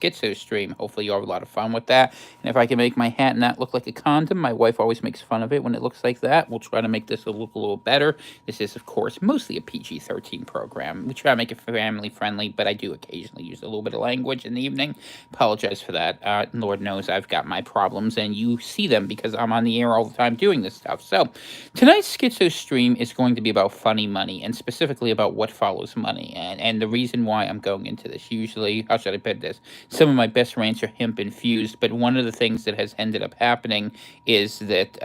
Schizo stream. Hopefully, you have a lot of fun with that. And if I can make my hat not look like a condom, my wife always makes fun of it when it looks like that. We'll try to make this look a little better. This is, of course, mostly a PG-13 program. We try to make it family friendly, but I do occasionally use a little bit of language in the evening. Apologize for that. Lord knows I've got my problems, and you see them because I'm on the air all the time doing this stuff. So, tonight's Schizo stream is going to be about funny money, and specifically about what follows money. And the reason why I'm going into this, usually, how should I put this? Some of my best rants are hemp infused, but one of the things that has ended up happening is that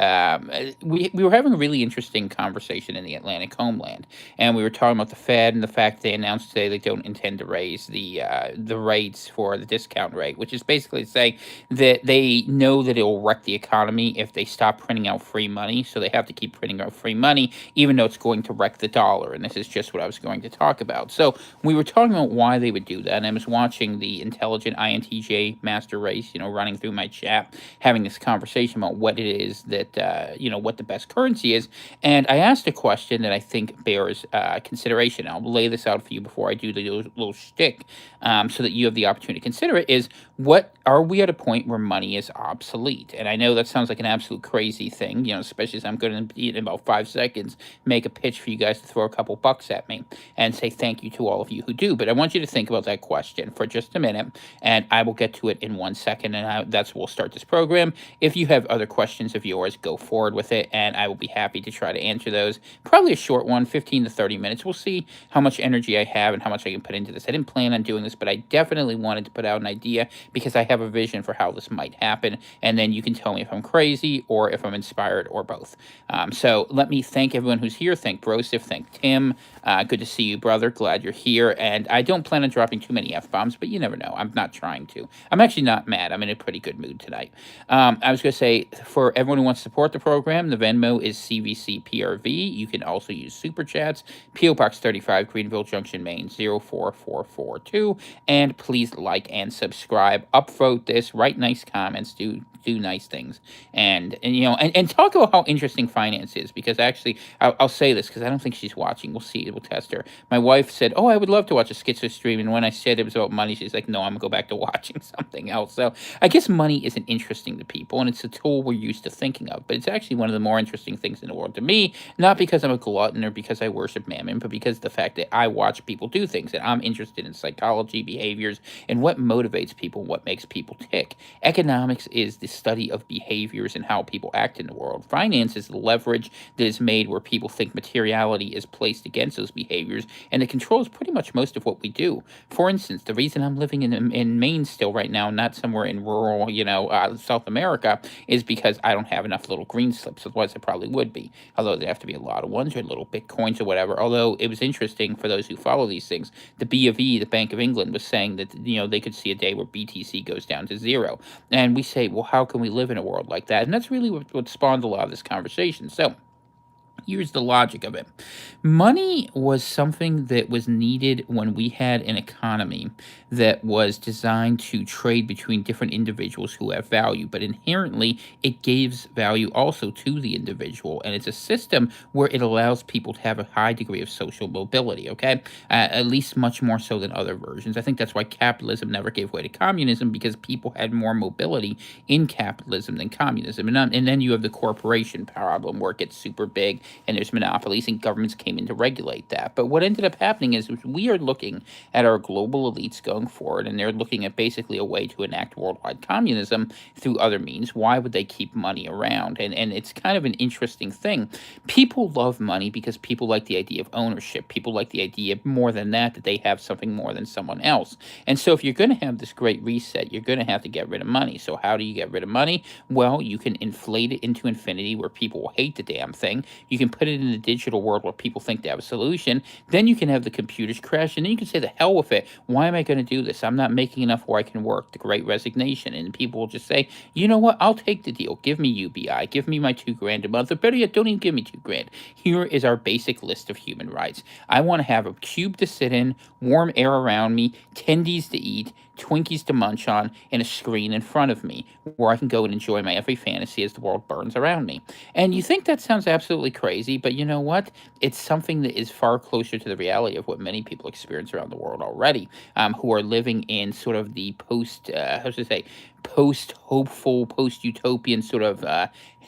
we were having a really interesting conversation in the Atlantic homeland, and we were talking about the Fed and the fact they announced today they don't intend to raise the rates for the discount rate, which is basically saying that they know that it will wreck the economy if they stop printing out free money, so they have to keep printing out free money, even though it's going to wreck the dollar. And this is just what I was going to talk about. So we were talking about why they would do that, and I was watching the Intelligent INTJ Master Race, running through my chat, having this conversation about what it is that, what the best currency is. And I asked a question that I think bears consideration. I'll lay this out for you before I do the little shtick, so that you have the opportunity to consider it, is what are we at a point where money is obsolete? And I know that sounds like an absolute crazy thing, especially as I'm going to, in about 5 seconds, make a pitch for you guys to throw a couple bucks at me and say thank you to all of you who do. But I want you to think about that question for just a minute, and I will get to it in 1 second, and we'll start this program. If you have other questions of yours, go forward with it, and I will be happy to try to answer those. Probably a short one, 15 to 30 minutes. We'll see how much energy I have and how much I can put into this. I didn't plan on doing this, but I definitely wanted to put out an idea because I have a vision for how this might happen, and then you can tell me if I'm crazy or if I'm inspired or both. So let me thank everyone who's here. Thank Brosif, thank Tim. Good to see you, brother. Glad you're here. And I don't plan on dropping too many F-bombs, but you never know. I'm not trying to. I'm actually not mad. I'm in a pretty good mood tonight. I was going to say, for everyone who wants to support the program, the Venmo is CVCPRV. You can also use Super Chats. P.O. Box 35, Greenville Junction, Maine, 04442. And please like and subscribe. Upvote this. Write nice comments. Do nice things, and talk about how interesting finance is, because actually I'll say this because I don't think she's watching. We'll see. We'll test her. My wife said, oh, I would love to watch a Schizo stream, and when I said it was about money, she's like, no, I'm gonna go back to watching something else. So I guess money isn't interesting to people, and it's a tool we're used to thinking of, but it's actually one of the more interesting things in the world to me, not because I'm a glutton or because I worship mammon, but because of the fact that I watch people do things, and I'm interested in psychology, behaviors, and what motivates people, what makes people tick. Economics is the study of behaviors and how people act in the world. Finance is the leverage that is made where people think materiality is placed against those behaviors, and it controls pretty much most of what we do. For instance, the reason I'm living in Maine still right now, not somewhere in rural, South America, is because I don't have enough little green slips. Otherwise, I probably would be. Although there have to be a lot of ones, or little bitcoins or whatever. Although it was interesting for those who follow these things, the B of E, the Bank of England, was saying that they could see a day where BTC goes down to zero. And we say, well, how can we live in a world like that? And that's really what spawned a lot of this conversation. So here's the logic of it. Money was something that was needed when we had an economy that was designed to trade between different individuals who have value, but inherently it gives value also to the individual. And it's a system where it allows people to have a high degree of social mobility, okay? At least much more so than other versions. I think that's why capitalism never gave way to communism, because people had more mobility in capitalism than communism. And then you have the corporation problem where it gets super big and there's monopolies, and governments came in to regulate that. But what ended up happening is we are looking at our global elites going forward, and they're looking at basically a way to enact worldwide communism through other means. Why would they keep money around? And it's kind of an interesting thing. People love money because people like the idea of ownership. People like the idea, more than that they have something more than someone else. And so if you're going to have this great reset, you're going to have to get rid of money. So how do you get rid of money? Well, you can inflate it into infinity where people will hate the damn thing. You can put it in the digital world where people think they have a solution. Then you can have the computers crash, and then you can say, the hell with it. Why am I going to do this? I'm not making enough where I can work. The great resignation. And people will just say, you know what? I'll take the deal. Give me UBI. Give me my $2,000 a month. Or better yet, don't even give me $2,000. Here is our basic list of human rights. I want to have a cube to sit in, warm air around me, tendies to eat, Twinkies to munch on, and a screen in front of me where I can go and enjoy my every fantasy as the world burns around me. And you think that sounds absolutely crazy, but you know what? It's something that is far closer to the reality of what many people experience around the world already, who are living in sort of the how should I say, post hopeful, post utopian sort of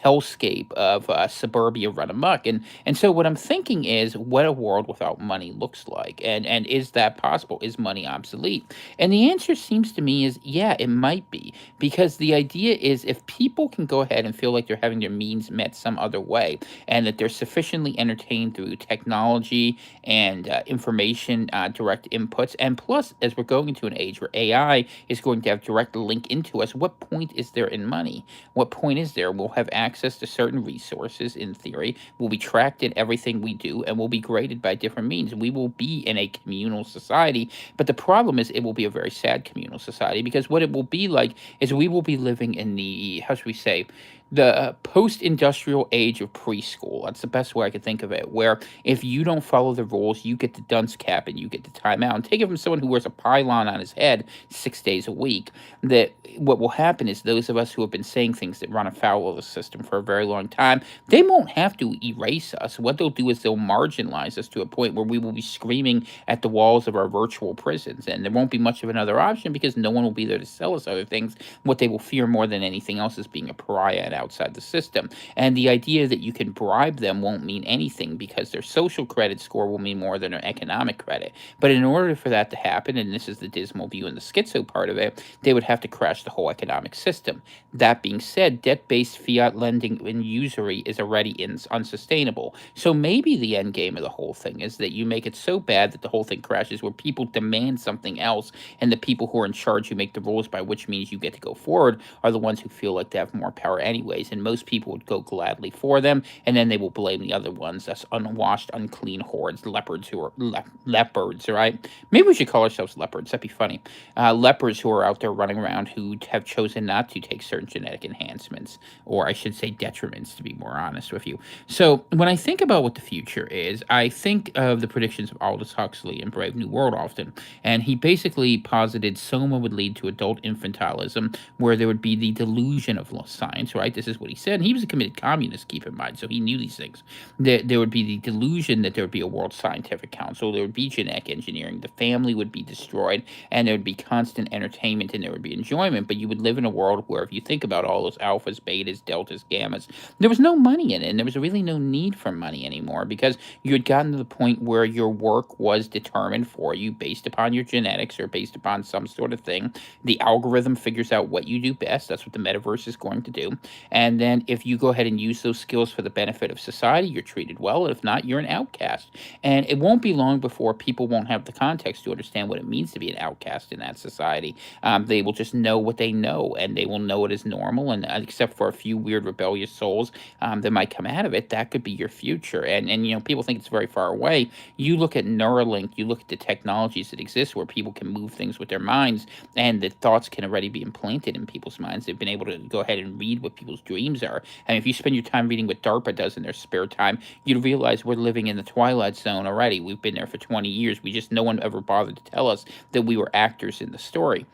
hellscape of suburbia run amok. And so what I'm thinking is what a world without money looks like, and is that possible? Is money obsolete? And the answer seems to me is yeah, it might be, because the idea is if people can go ahead and feel like they're having their means met some other way, and that they're sufficiently entertained through technology and information direct inputs, and plus as we're going into an age where AI is going to have direct link into us, what point is there in money? What point is there? We'll have access to certain resources in theory. We'll be tracked in everything we do, and we'll be graded by different means. We will be in a communal society, but the problem is it will be a very sad communal society, because what it will be like is we will be living in the, how should we say, the post-industrial age of preschool. That's the best way I could think of it. Where if you don't follow the rules, you get the dunce cap and you get the timeout. And take it from someone who wears a pylon on his head 6 days a week. That what will happen is those of us who have been saying things that run afoul of the system for a very long time, they won't have to erase us. What they'll do is they'll marginalize us to a point where we will be screaming at the walls of our virtual prisons, and there won't be much of another option because no one will be there to sell us other things. What they will fear more than anything else is being a pariah and outside the system. And the idea that you can bribe them won't mean anything, because their social credit score will mean more than their economic credit. But in order for that to happen, and this is the dismal view and the schizo part of it, they would have to crash the whole economic system. That being said, debt-based fiat lending and usury is already unsustainable. So maybe the end game of the whole thing is that you make it so bad that the whole thing crashes, where people demand something else, and the people who are in charge, who make the rules by which means you get to go forward, are the ones who feel like they have more power anyways. And most people would go gladly for them, and then they will blame the other ones, that's unwashed, unclean hordes, leopards who are leopards, right? Maybe we should call ourselves leopards. That'd be funny. Lepers who are out there running around who have chosen not to take certain genetic enhancements, or I should say detriments, to be more honest with you. So when I think about what the future is, I think of the predictions of Aldous Huxley in Brave New World often, and he basically posited soma would lead to adult infantilism, where there would be the delusion of science, right? This is what he said. And he was a committed communist, keep in mind, so he knew these things. There would be the delusion that there would be a world scientific council, there would be genetic engineering, the family would be destroyed, and there would be constant entertainment, and there would be enjoyment. But you would live in a world where, if you think about all those alphas, betas, deltas, gammas, there was no money in it, and there was really no need for money anymore, because you had gotten to the point where your work was determined for you based upon your genetics or based upon some sort of thing. The algorithm figures out what you do best. That's what the metaverse is going to do. And then if you go ahead and use those skills for the benefit of society, you're treated well. And if not, you're an outcast. And it won't be long before people won't have the context to understand what it means to be an outcast in that society. They will just know what they know, and they will know it as normal. And except for a few weird rebellious souls that might come out of it, that could be your future. And you know, people think it's very far away. You look at Neuralink, you look at the technologies that exist where people can move things with their minds, and the thoughts can already be implanted in people's minds. They've been able to go ahead and read what people's dreams are. And if you spend your time reading what DARPA does in their spare time, you'd realize we're living in the Twilight Zone already. We've been there for 20 years. No one ever bothered to tell us that we were actors in the story.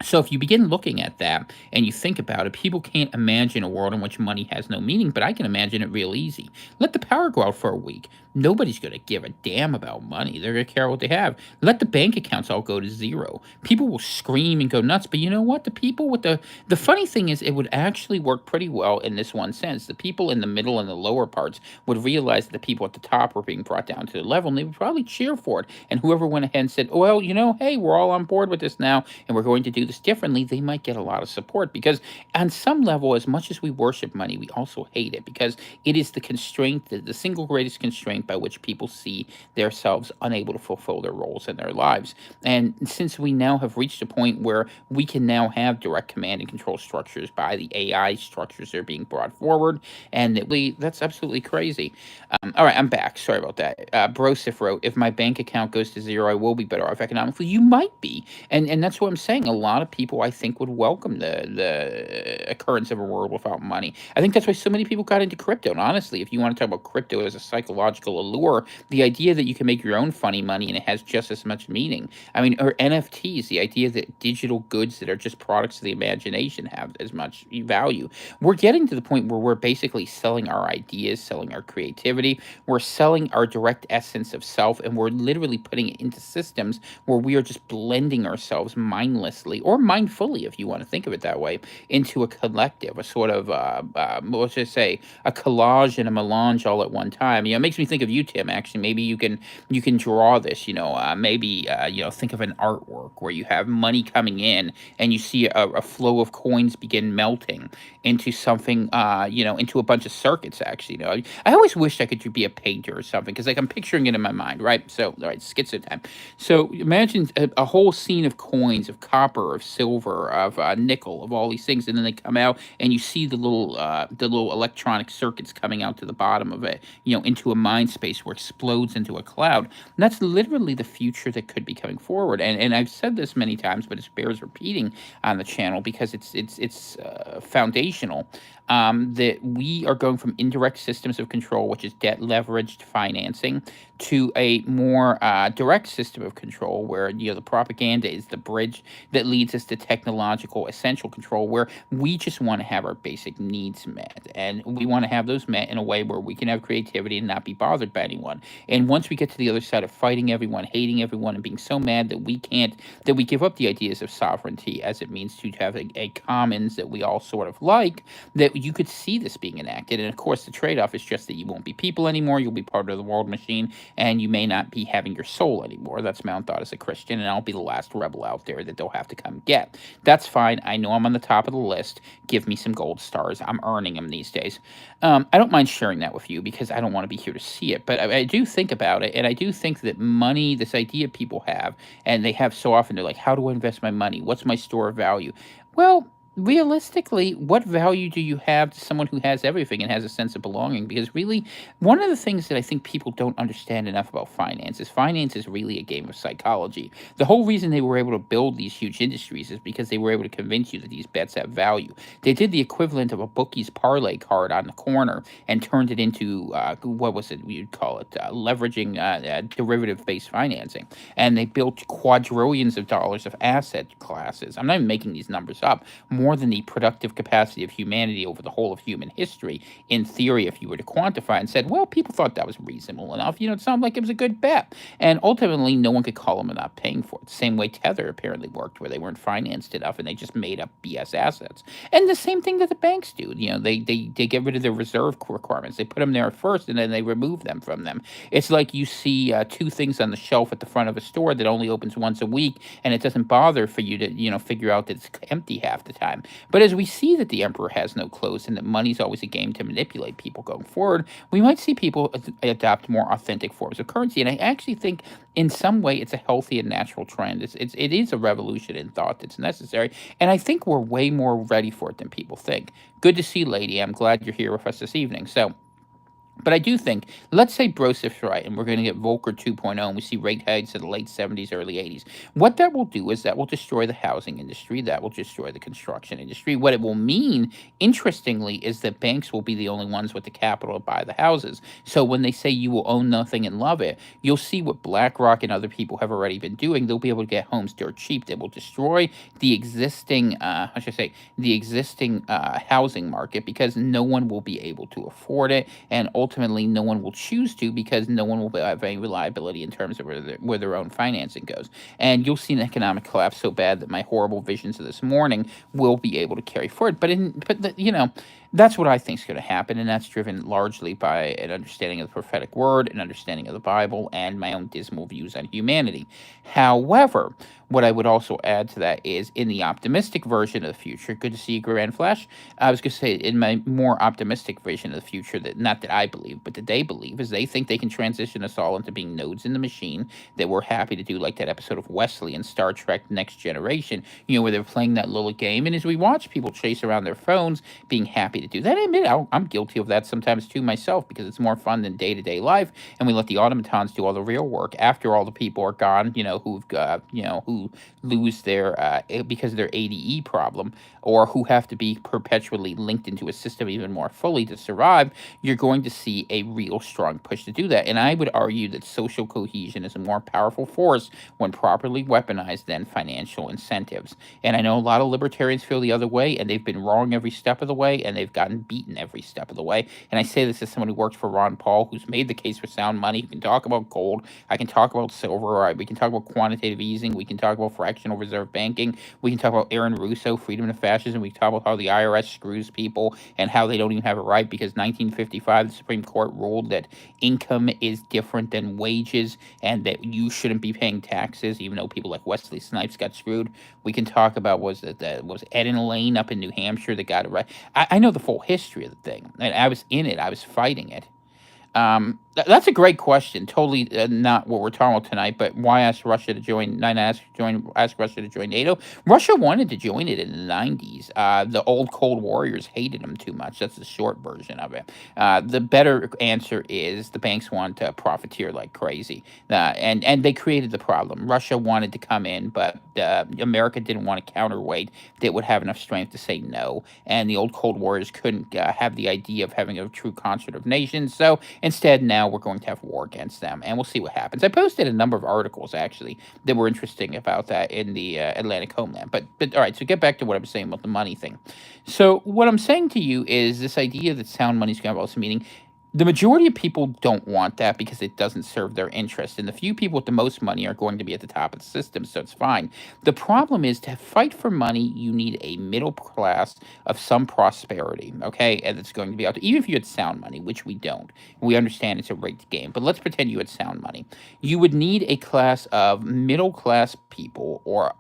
So if you begin looking at that and you think about it, people can't imagine a world in which money has no meaning, but I can imagine it real easy. Let the power go out for a week. Nobody's going to give a damn about money. They're going to care what they have. Let the bank accounts all go to zero. People will scream and go nuts, but you know what? The funny thing is, it would actually work pretty well in this one sense. The people in the middle and the lower parts would realize that the people at the top were being brought down to the level, and they would probably cheer for it. And whoever went ahead and said, well, you know, hey, we're all on board with this now, and we're going to do this differently, they might get a lot of support. Because on some level, as much as we worship money, we also hate it, because it is the constraint, the single greatest constraint by which people see themselves unable to fulfill their roles in their lives. And since we now have reached a point where we can now have direct command and control structures by the AI structures that are being brought forward, and that's absolutely crazy. All right, I'm back. Sorry about that. Brosif wrote, if my bank account goes to zero, I will be better off economically. You might be. And that's what I'm saying. A lot of people, I think, would welcome the occurrence of a world without money. I think that's why so many people got into crypto. And honestly, if you want to talk about crypto as a psychological commercial allure, the idea that you can make your own funny money and it has just as much meaning. I mean, or NFTs, the idea that digital goods that are just products of the imagination have as much value. We're getting to the point where we're basically selling our ideas, selling our creativity, we're selling our direct essence of self, and we're literally putting it into systems where we are just blending ourselves mindlessly or mindfully, if you want to think of it that way, into a collective, a sort of, let's just say, a collage and a melange all at one time. It makes me think of you, Tim. Actually, maybe you can draw this. Maybe think of an artwork where you have money coming in and you see a flow of coins begin melting into something, into a bunch of circuits. Actually, I always wished I could be a painter or something because like I'm picturing it in my mind, right? So, all right, schizo time. So imagine a whole scene of coins, of copper, of silver, of nickel, of all these things, and then they come out, and you see the little electronic circuits coming out to the bottom of it, into a mind space where it explodes into a cloud. And that's literally the future that could be coming forward. And I've said this many times, but it bears repeating on the channel because it's foundational. That we are going from indirect systems of control, which is debt leveraged financing, to a more direct system of control where the propaganda is the bridge that leads us to technological essential control, where we just want to have our basic needs met, and we want to have those met in a way where we can have creativity and not be bothered by anyone. And once we get to the other side of fighting everyone, hating everyone, and being so mad that we can't, that we give up the ideas of sovereignty as it means to have a commons that we all sort of like, that you could see this being enacted. And of course, the trade-off is just that you won't be people anymore. You'll be part of the world machine, and you may not be having your soul anymore. That's my own thought as a Christian, and I'll be the last rebel out there that they'll have to come get. That's fine. I know I'm on the top of the list. Give me some gold stars. I'm earning them these days. I don't mind sharing that with you because I don't want to be here to see it, but I do think about it, and I do think that money, this idea people have, and they have so often, they're like, how do I invest my money? What's my store of value? Well, realistically, what value do you have to someone who has everything and has a sense of belonging? Because really, one of the things that I think people don't understand enough about finance is really a game of psychology. The whole reason they were able to build these huge industries is because they were able to convince you that these bets have value. They did the equivalent of a bookie's parlay card on the corner and turned it into, what was it you'd call it, leveraging derivative-based financing. And they built quadrillions of dollars of asset classes. I'm not even making these numbers up, more than the productive capacity of humanity over the whole of human history, in theory, if you were to quantify and said, well, people thought that was reasonable enough. It sounded like it was a good bet. And ultimately, no one could call them not paying for it. The same way Tether apparently worked, where they weren't financed enough and they just made up BS assets. And the same thing that the banks do. They get rid of their reserve requirements. They put them there first and then they remove them from them. It's like you see two things on the shelf at the front of a store that only opens once a week, and it doesn't bother for you to, figure out that it's empty half the time. But as we see that the emperor has no clothes and that money's always a game to manipulate people going forward, we might see people adopt more authentic forms of currency. And I actually think in some way it's a healthy and natural trend. It is a revolution in thought that's necessary. And I think we're way more ready for it than people think. Good to see, lady. I'm glad you're here with us this evening. So, but I do think, let's say Brosif's right, and we're going to get Volcker 2.0, and we see rate hikes in the late 70s, early 80s. What that will do is that will destroy the housing industry. That will destroy the construction industry. What it will mean, interestingly, is that banks will be the only ones with the capital to buy the houses. So when they say you will own nothing and love it, you'll see what BlackRock and other people have already been doing. They'll be able to get homes dirt cheap. They will destroy the existing, housing market, because no one will be able to afford it, and ultimately no one will choose to, because no one will have any reliability in terms of where their own financing goes. And you'll see an economic collapse so bad that my horrible visions of this morning will be able to carry forward. That's what I think is going to happen, and that's driven largely by an understanding of the prophetic word, an understanding of the Bible, and my own dismal views on humanity. However, what I would also add to that is, in the optimistic version of the future, good to see you, Grand Flash. I was going to say, in my more optimistic vision of the future, that not that I believe, but that they believe, is they think they can transition us all into being nodes in the machine that we're happy to do, like that episode of Wesley in Star Trek Next Generation, where they're playing that little game. And as we watch people chase around their phones, being happy to do that. I admit I'm guilty of that sometimes too myself because it's more fun than day to day life, and we let the automatons do all the real work after all the people are gone. Who've got who lose their because of their ADE problem, or who have to be perpetually linked into a system even more fully to survive. You're going to see a real strong push to do that, and I would argue that social cohesion is a more powerful force when properly weaponized than financial incentives. And I know a lot of libertarians feel the other way, and they've been wrong every step of the way, and they've gotten beaten every step of the way. And I say this as someone who works for Ron Paul, who's made the case for sound money, who can talk about gold, I can talk about silver, we can talk about quantitative easing, we can talk about fractional reserve banking, we can talk about Aaron Russo, freedom to fascism, we can talk about how the IRS screws people and how they don't even have a right because 1955, the Supreme Court ruled that income is different than wages and that you shouldn't be paying taxes, even though people like Wesley Snipes got screwed. We can talk about was Ed and Elaine up in New Hampshire that got it right. I know the full history of the thing, and I was in it. I was fighting it. That's a great question. Totally not what we're talking about tonight. But why ask Russia to join? Not ask Russia to join NATO. Russia wanted to join it in the '90s. The old Cold Warriors hated them too much. That's the short version of it. The better answer is the banks want to profiteer like crazy, and they created the problem. Russia wanted to come in, but America didn't want a counterweight that would have enough strength to say no. And the old Cold Warriors couldn't have the idea of having a true concert of nations. So instead, now we're going to have war against them, and we'll see what happens. I posted a number of articles actually that were interesting about that in the Atlantic Homeland. But all right, so get back to what I was saying about the money thing. So what I'm saying to you is this idea that sound money is going to have also meaning. The majority of people don't want that because it doesn't serve their interest. And the few people with the most money are going to be at the top of the system, so it's fine. The problem is to fight for money, you need a middle class of some prosperity, okay? And it's going to be out there. Even if you had sound money, which we don't. We understand it's a rigged game, but let's pretend you had sound money. You would need a class of middle class people or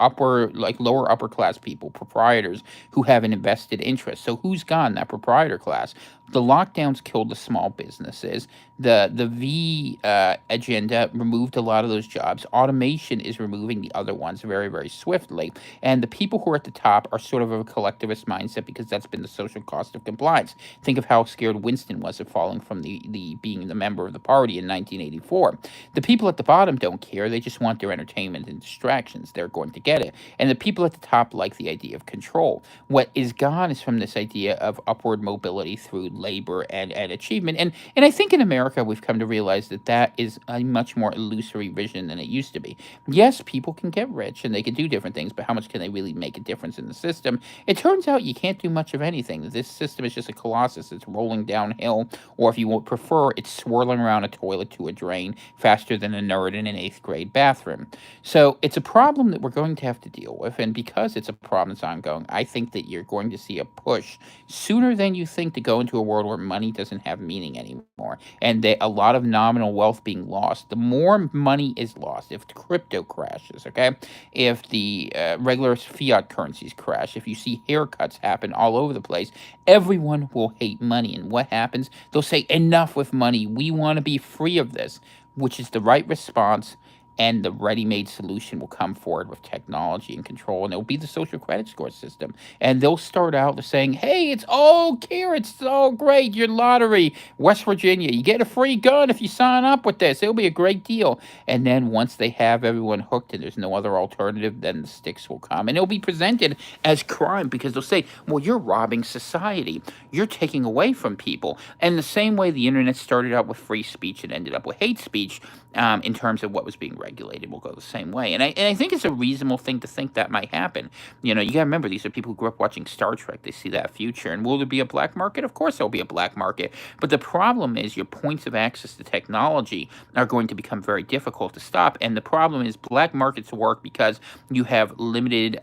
lower upper class people, proprietors who have an invested interest. So who's gone? That proprietor class. The lockdowns killed the small businesses. The V agenda removed a lot of those jobs. Automation is removing the other ones very, very swiftly. And the people who are at the top are sort of a collectivist mindset because that's been the social cost of compliance. Think of how scared Winston was of falling from the being the member of the party in 1984. The people at the bottom don't care. They just want their entertainment and distractions. They're going to get it. And the people at the top like the idea of control. What is gone is from this idea of upward mobility through labor and achievement. And I think in America we've come to realize that that is a much more illusory vision than it used to be. Yes, people can get rich and they can do different things, but how much can they really make a difference in the system? It turns out you can't do much of anything. This system is just a colossus. It's rolling downhill, or if you would prefer, it's swirling around a toilet to a drain faster than a nerd in an eighth grade bathroom. So it's a problem that we're going to have to deal with. And because it's a problem that's ongoing, I think that you're going to see a push sooner than you think to go into a world where money doesn't have meaning anymore. And a lot of nominal wealth being lost. The more money is lost, if the crypto crashes, okay, if the regular fiat currencies crash, if you see haircuts happen all over the place, everyone will hate money. And what happens? They'll say, enough with money. We want to be free of this, which is the right response, and the ready-made solution will come forward with technology and control, and it'll be the social credit score system. And they'll start out saying, hey, it's all carrots, it's all great, your lottery, West Virginia, you get a free gun if you sign up with this, it'll be a great deal. And then once they have everyone hooked and there's no other alternative, then the sticks will come. And it'll be presented as crime because they'll say, well, you're robbing society, you're taking away from people. And the same way the internet started out with free speech and ended up with hate speech, in terms of what was being regulated, will go the same way. And I think it's a reasonable thing to think that might happen. You got to remember, these are people who grew up watching Star Trek. They see that future. And will there be a black market? Of course there'll be a black market. But the problem is your points of access to technology are going to become very difficult to stop. And the problem is black markets work because you have limited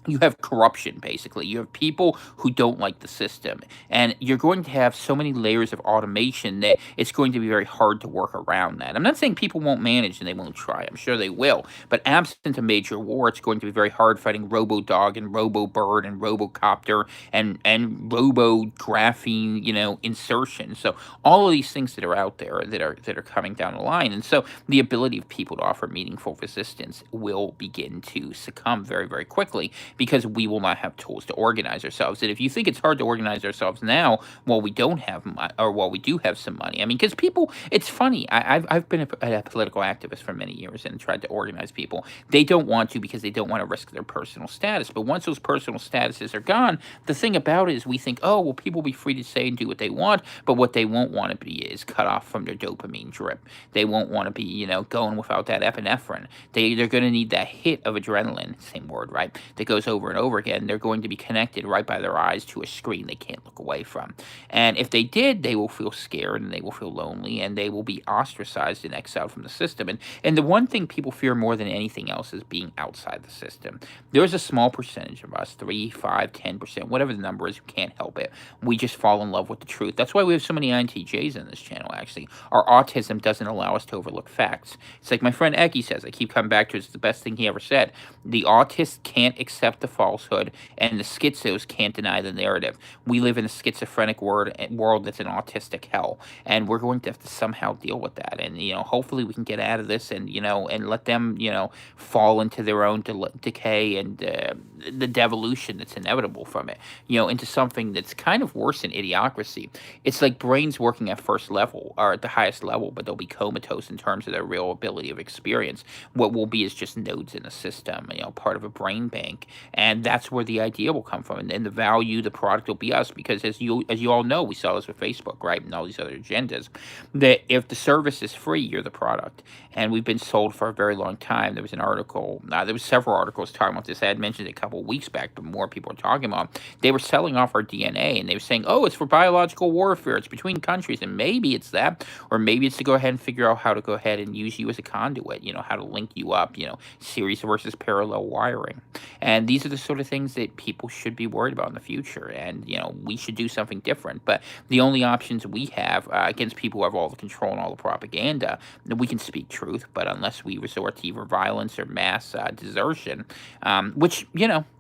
you have corruption, basically. You have people who don't like the system. And you're going to have so many layers of automation that it's going to be very hard to work around that. I'm not saying people won't manage and they won't try. I'm sure they will. But absent a major war, it's going to be very hard fighting Robo-Dog and Robo-Bird and Robocopter and Robo-Graphene, insertion. So all of these things that are out there that are coming down the line. And so the ability of people to offer meaningful resistance will begin to succumb very, very quickly because we will not have tools to organize ourselves. And if you think it's hard to organize ourselves now, while we don't have money, or while we do have some money, I mean, because people, it's funny. I've been a political activist for many years and tried to organize people. They don't want to because they don't want to risk their personal status. But once those personal statuses are gone, the thing about it is we think, oh, well, people will be free to say and do what they want, but what they won't want to be is cut off from their dopamine drip. They won't want to be, going without that epinephrine. They're going to need that hit of adrenaline, same word, right? That goes over and over again. They're going to be connected right by their eyes to a screen they can't look away from. And if they did, they will feel scared and they will feel lonely and they will be ostracized and exiled from the system. And the one thing people fear more than anything else is being outside the system. There's a small percentage of us, 3, 5, 10%, whatever the number is, who can't help it. We just fall in love with the truth. That's why we have so many INTJs in this channel, actually. Our autism doesn't allow us to overlook facts. It's like my friend Eki says, I keep coming back to it, it's the best thing he ever said. The autists can't accept the falsehood, and the schizos can't deny the narrative. We live in a schizophrenic world that's an autistic hell, and we're going to have to somehow deal with that. And, hopefully we can get out of this and, and let them, fall into their own decay and the devolution that's inevitable from it, into something that's kind of worse than idiocracy. It's like brains working at first level or at the highest level, but they'll be comatose in terms of their real ability of experience. What will be is just nodes in a system, part of a brain bank, and that's where the idea will come from, and the value, the product will be us, because as you all know, we saw this with Facebook, right, and all these other agendas, that if the service is free, you're the product. And we've been sold for a very long time. There was an article, there was several articles talking about this. I had mentioned it a couple of weeks back, but more people are talking about. They were selling off our DNA, and they were saying, oh, it's for biological warfare, it's between countries, and maybe it's that, or maybe it's to go ahead and figure out how to go ahead and use you as a conduit, how to link you up, series versus parallel wiring. And these are the sort of things that people should be worried about in the future, and, we should do something different. But the only options we have against people who have all the control and all the propaganda, we can speak truth, but unless we resort to either violence or mass desertion, which,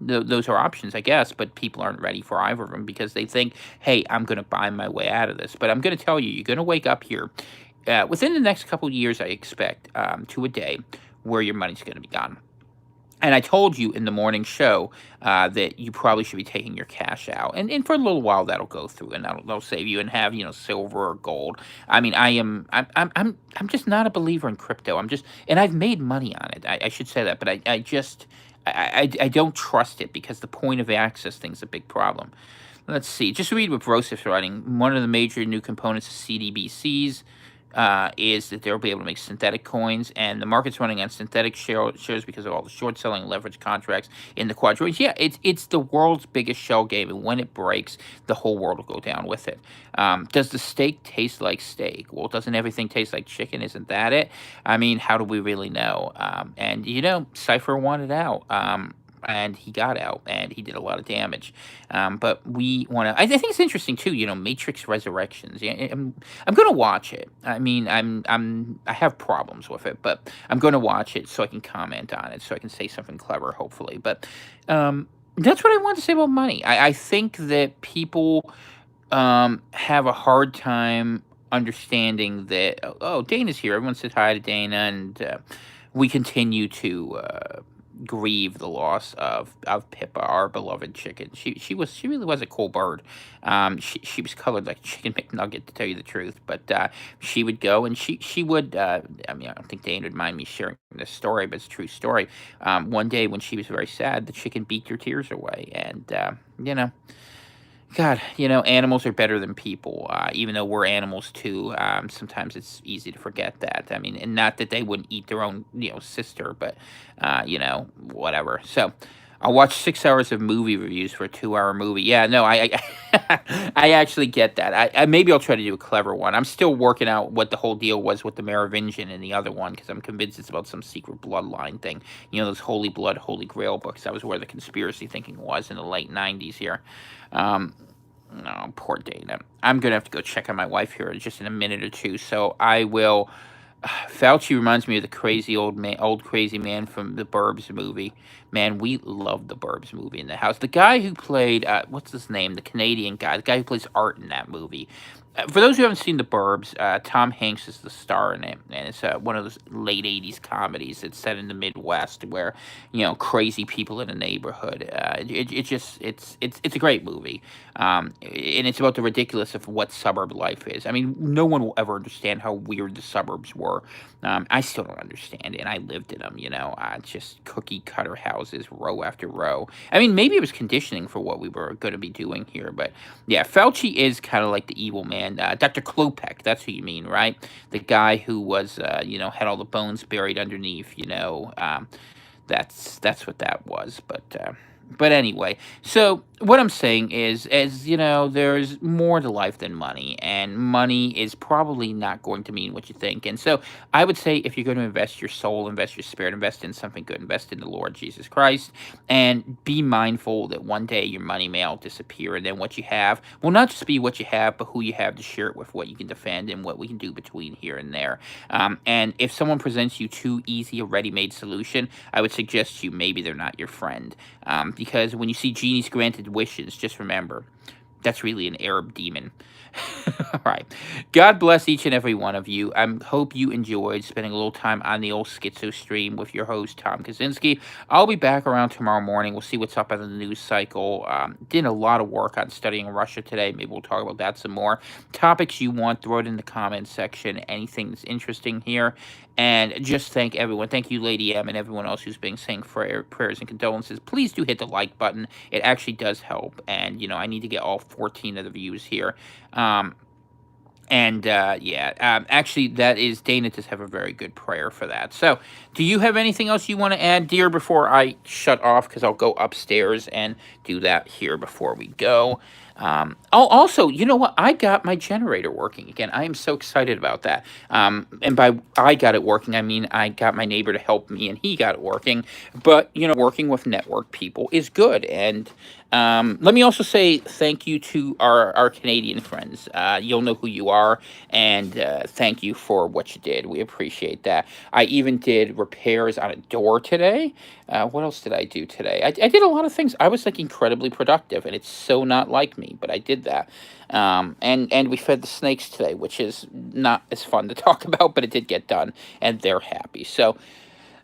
those are options, I guess, but people aren't ready for either of them because they think, hey, I'm going to buy my way out of this. But I'm going to tell you, you're going to wake up here within the next couple of years, I expect, to a day where your money's going to be gone. And I told you in the morning show that you probably should be taking your cash out, and for a little while that'll go through, and that'll save you, and have silver or gold. I mean, I'm just not a believer in crypto. And I've made money on it. I should say that, but I don't trust it because the point of access thing's a big problem. Let's see. Just read what Brosif's writing. One of the major new components of CDBCs is that they'll be able to make synthetic coins, and the market's running on synthetic shares because of all the short selling and leverage contracts in the quadrillions. Yeah, it's the world's biggest shell game, and when it breaks, the whole world will go down with it. Does the steak taste like steak? Well, doesn't everything taste like chicken? Isn't that it? I mean, how do we really know? And Cypher wanted out. And he got out, and he did a lot of damage. But we want to. I think it's interesting too. Matrix Resurrections. Yeah, I'm going to watch it. I mean, I have problems with it, but I'm going to watch it so I can comment on it, so I can say something clever, hopefully. But that's what I want to say about money. I think that people have a hard time understanding that. Oh, Dana's here. Everyone said hi to Dana, and we continue to grieve the loss of Pippa, our beloved chicken. She really was a cool bird. She was colored like Chicken McNugget, to tell you the truth. But she would go, and she would. I mean, I don't think Dane would mind me sharing this story, but it's a true story. One day when she was very sad, the chicken beat her tears away, and God, animals are better than people, even though we're animals too. Sometimes it's easy to forget that. I mean, and not that they wouldn't eat their own, sister, but, whatever. So I'll watch 6 hours of movie reviews for a 2-hour movie. Yeah, no, I actually get that. Maybe I'll try to do a clever one. I'm still working out what the whole deal was with the Merovingian and the other one, because I'm convinced it's about some secret bloodline thing. Those Holy Blood, Holy Grail books. That was where the conspiracy thinking was in the late 90s here. No, poor Dana. I'm going to have to go check on my wife here just in a minute or two, so I will. Fauci reminds me of the old crazy man from the Burbs movie. Man, we love the Burbs movie in the house. The guy who played, what's his name? The Canadian guy, the guy who plays Art in that movie. For those who haven't seen The Burbs, Tom Hanks is the star in it, and it's one of those late '80s comedies. It's set in the Midwest, where crazy people in a neighborhood. It's a great movie, and it's about the ridiculous of what suburb life is. I mean, no one will ever understand how weird the suburbs were. I still don't understand it, and I lived in them. Just cookie cutter houses, row after row. I mean, maybe it was conditioning for what we were going to be doing here, but yeah, Fauci is kind of like the evil man. Dr. Klopek, that's who you mean, right? The guy who was, had all the bones buried underneath, that's what that was. But anyway, so what I'm saying is, as there's more to life than money, and money is probably not going to mean what you think. And so I would say, if you're going to invest your soul, invest your spirit, invest in something good, invest in the Lord Jesus Christ, and be mindful that one day your money may all disappear, and then what you have will not just be what you have, but who you have to share it with, what you can defend, and what we can do between here and there. And if someone presents you too easy a ready-made solution, I would suggest to you maybe they're not your friend. Because when you see genies granted wishes, just remember that's really an Arab demon. All right. God bless each and every one of you. I hope you enjoyed spending a little time on the old Schizo stream with your host, Tom Kaczynski. I'll be back around tomorrow morning. We'll see what's up on the news cycle. Did a lot of work on studying Russia today. Maybe we'll talk about that some more. Topics you want, throw it in the comments section. Anything that's interesting here. And just thank everyone. Thank you, Lady M, and everyone else who's been saying prayers and condolences. Please do hit the like button. It actually does help. And, I need to get all 14 of the views here. Actually, that is, Dana does have a very good prayer for that. So, do you have anything else you want to add, dear, before I shut off? Because I'll go upstairs and do that here before we go. Also, you know what? I got my generator working again. I am so excited about that. And by I got it working, I mean I got my neighbor to help me and he got it working. But, working with network people is good. And let me also say thank you to our Canadian friends. You'll know who you are. And thank you for what you did. We appreciate that. I even did repairs on a door today. What else did I do today? I did a lot of things. I was like incredibly productive, and it's so not like me, but I did that. And we fed the snakes today, which is not as fun to talk about, but it did get done, and they're happy. So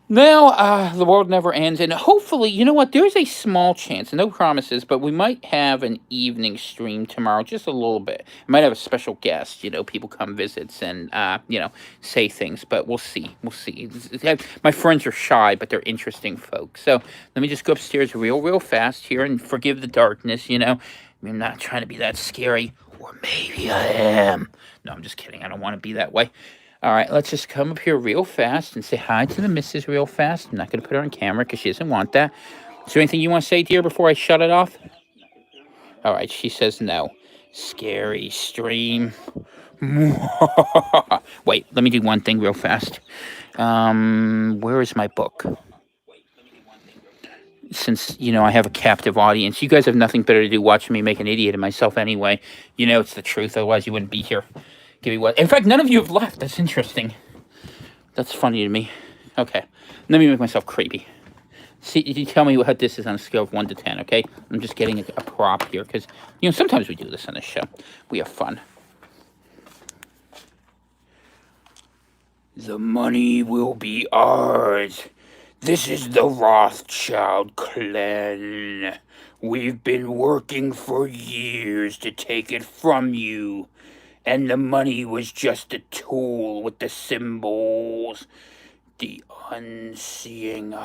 now, the world never ends, and hopefully, you know what? There's a small chance, no promises, but we might have an evening stream tomorrow, just a little bit. Might have a special guest, people come visits and say things, but we'll see. We'll see. My friends are shy, but they're interesting folks. So let me just go upstairs real fast here and forgive the darkness. I'm not trying to be that scary, or maybe I am. No, I'm just kidding. I don't want to be that way. All right, let's just come up here real fast and say hi to the missus real fast. I'm not going to put her on camera because she doesn't want that. Is there anything you want to say, dear, before I shut it off? All right, she says no. Scary stream. Wait, let me do one thing real fast. Where is my book? Since, I have a captive audience. You guys have nothing better to do watching me make an idiot of myself anyway. It's the truth, otherwise you wouldn't be here. Give me what? In fact, none of you have left. That's interesting. That's funny to me. Okay, let me make myself creepy. See, you tell me what this is on a scale of 1 to 10, okay? I'm just getting a prop here, because, sometimes we do this on the show. We have fun. The money will be ours. This is the Rothschild clan. We've been working for years to take it from you. And the money was just a tool with the symbols. The unseeing eye.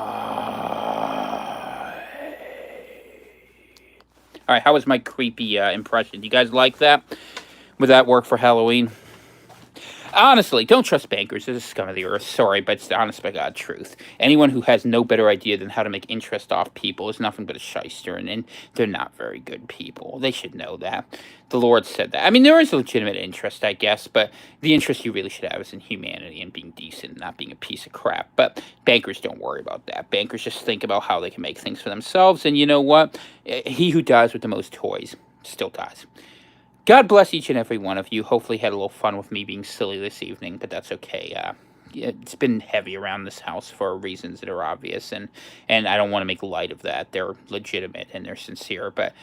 All right, how was my creepy impression? You guys like that? Would that work for Halloween? Honestly, don't trust bankers. They're the scum of the earth. Sorry, but it's the honest by God truth. Anyone who has no better idea than how to make interest off people is nothing but a shyster, and they're not very good people. They should know that. The Lord said that. I mean, there is a legitimate interest, I guess, but the interest you really should have is in humanity and being decent, not being a piece of crap. But bankers don't worry about that. Bankers just think about how they can make things for themselves, and you know what? He who dies with the most toys still dies. God bless each and every one of you. Hopefully had a little fun with me being silly this evening, but that's okay. It's been heavy around this house for reasons that are obvious, and I don't want to make light of that. They're legitimate and they're sincere, but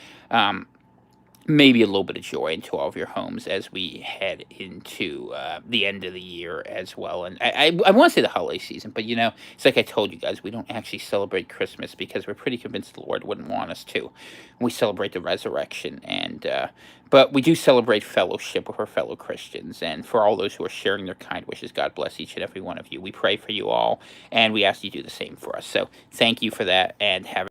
maybe a little bit of joy into all of your homes as we head into the end of the year as well. And I want to say the holiday season, but it's like I told you guys, we don't actually celebrate Christmas because we're pretty convinced the Lord wouldn't want us to. We celebrate the resurrection, and but we do celebrate fellowship with our fellow Christians. And for all those who are sharing their kind wishes, God bless each and every one of you. We pray for you all, and we ask you to do the same for us. So thank you for that, and have